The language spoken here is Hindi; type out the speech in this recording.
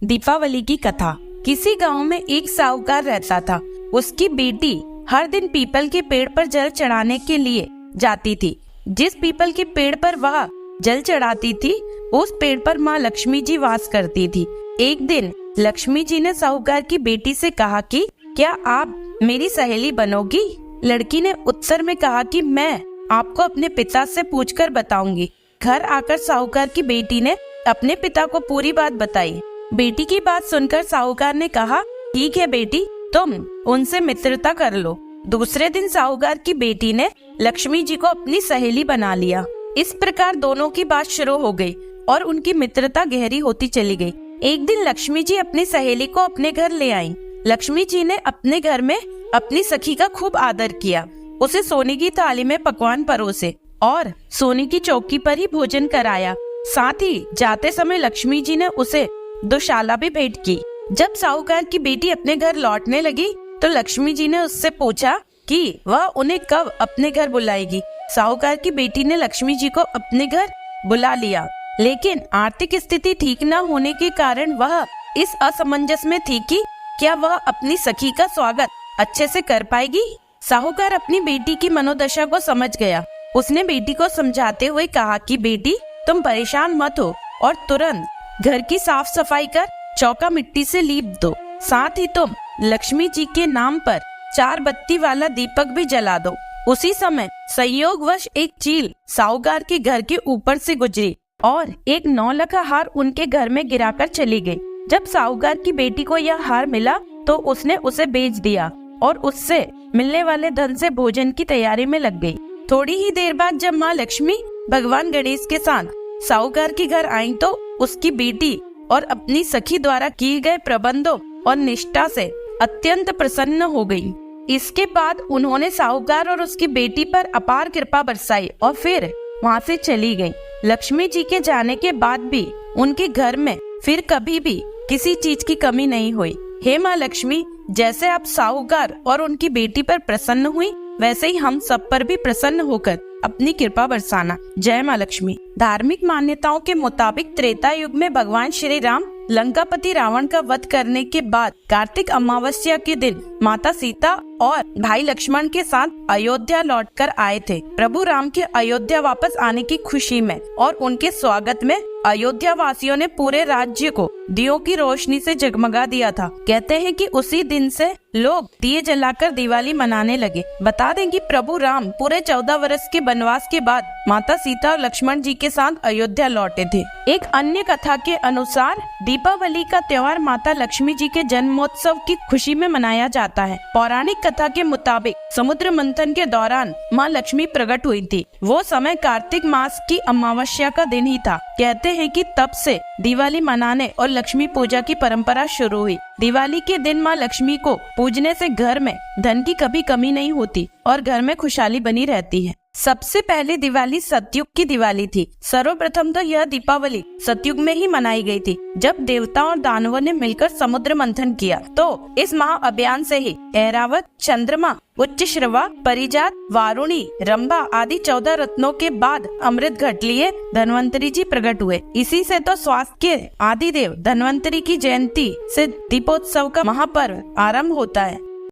दीपावली की कथा। किसी गांव में एक साहूकार रहता था। उसकी बेटी हर दिन पीपल के पेड़ पर जल चढ़ाने के लिए जाती थी। जिस पीपल के पेड़ पर वह जल चढ़ाती थी, उस पेड़ पर माँ लक्ष्मी जी वास करती थी। एक दिन लक्ष्मी जी ने साहूकार की बेटी से कहा कि क्या आप मेरी सहेली बनोगी? लड़की ने उत्तर में कहा कि मैं आपको अपने पिता से पूछकर बताऊंगी। घर आकर साहूकार की बेटी ने अपने पिता को पूरी बात बताई। बेटी की बात सुनकर साहूकार ने कहा, ठीक है बेटी, तुम उनसे मित्रता कर लो। दूसरे दिन साहूकार की बेटी ने लक्ष्मी जी को अपनी सहेली बना लिया। इस प्रकार दोनों की बात शुरू हो गई और उनकी मित्रता गहरी होती चली गई। एक दिन लक्ष्मी जी अपनी सहेली को अपने घर ले आईं। लक्ष्मी जी ने अपने घर में अपनी सखी का खूब आदर किया। उसे सोने की थाली में पकवान परोसे और सोने की चौकी पर ही भोजन कराया। साथ ही जाते समय लक्ष्मी जी ने उसे दुशाला भी भेंट की। जब साहूकार की बेटी अपने घर लौटने लगी तो लक्ष्मी जी ने उससे पूछा कि वह उन्हें कब अपने घर बुलाएगी। साहूकार की बेटी ने लक्ष्मी जी को अपने घर बुला लिया, लेकिन आर्थिक स्थिति ठीक न होने के कारण वह इस असमंजस में थी कि क्या वह अपनी सखी का स्वागत अच्छे से कर पाएगी। साहूकार अपनी बेटी की मनोदशा को समझ गया। उसने बेटी को समझाते हुए कहा कि बेटी, तुम परेशान मत हो और तुरंत घर की साफ सफाई कर चौका मिट्टी से लीप दो। साथ ही तुम लक्ष्मी जी के नाम पर 4 बत्ती वाला दीपक भी जला दो। उसी समय संयोगवश एक चील साहूकार के घर के ऊपर से गुजरी और एक 9 लखा हार उनके घर में गिराकर चली गई। जब साहूकार की बेटी को यह हार मिला तो उसने उसे बेच दिया और उससे मिलने वाले धन से भोजन की तैयारी में लग गई। थोड़ी ही देर बाद जब माँ लक्ष्मी भगवान गणेश के साथ साहूकार के घर आई तो उसकी बेटी और अपनी सखी द्वारा किए गए प्रबंधों और निष्ठा से अत्यंत प्रसन्न हो गई। इसके बाद उन्होंने साहूकार और उसकी बेटी पर अपार कृपा बरसाई और फिर वहाँ से चली गई। लक्ष्मी जी के जाने के बाद भी उनके घर में फिर कभी भी किसी चीज की कमी नहीं हुई। हे माँ लक्ष्मी, जैसे आप साहूकार और उनकी बेटी पर प्रसन्न हुई, वैसे ही हम सब पर भी प्रसन्न होकर अपनी कृपा बरसाना। जय माँ लक्ष्मी। धार्मिक मान्यताओं के मुताबिक त्रेता युग में भगवान श्री राम लंकापति रावण का वध करने के बाद कार्तिक अमावस्या के दिन माता सीता और भाई लक्ष्मण के साथ अयोध्या लौटकर आए थे। प्रभु राम के अयोध्या वापस आने की खुशी में और उनके स्वागत में अयोध्या वासियों ने पूरे राज्य को दियों की रोशनी से जगमगा दिया था। कहते हैं कि उसी दिन से लोग दिए जलाकर दिवाली मनाने लगे। बता दें कि प्रभु राम पूरे 14 वर्ष के वनवास के बाद माता सीता और लक्ष्मण जी के साथ अयोध्या लौटे थे। एक अन्य कथा के अनुसार दीपावली का त्योहार माता लक्ष्मी जी के जन्मोत्सव की खुशी में मनाया जाता है। पौराणिक कथा के मुताबिक समुद्र मंथन के दौरान माँ लक्ष्मी प्रकट हुई थी। वो समय कार्तिक मास की अमावस्या का दिन ही था। कहते हैं कि तब से दिवाली मनाने और लक्ष्मी पूजा की परंपरा शुरू हुई। दिवाली के दिन माँ लक्ष्मी को पूजने से घर में धन की कभी कमी नहीं होती और घर में खुशहाली बनी रहती है। सबसे पहले दिवाली सतयुग की दिवाली थी। सर्वप्रथम तो यह दीपावली सतयुग में ही मनाई गई थी, जब देवताओं और दानवों ने मिलकर समुद्र मंथन किया। तो इस महा अभियान से ही ऐरावत, चंद्रमा, उच्चश्रवा, परिजात, वारुणी, रंभा आदि 14 रत्नों के बाद अमृत घट लिए धन्वंतरी जी प्रकट हुए। इसी से तो स्वास्थ्य के आदिदेव धन्वंतरी की जयंती से दीपोत्सव का महापर्व आरंभ होता है।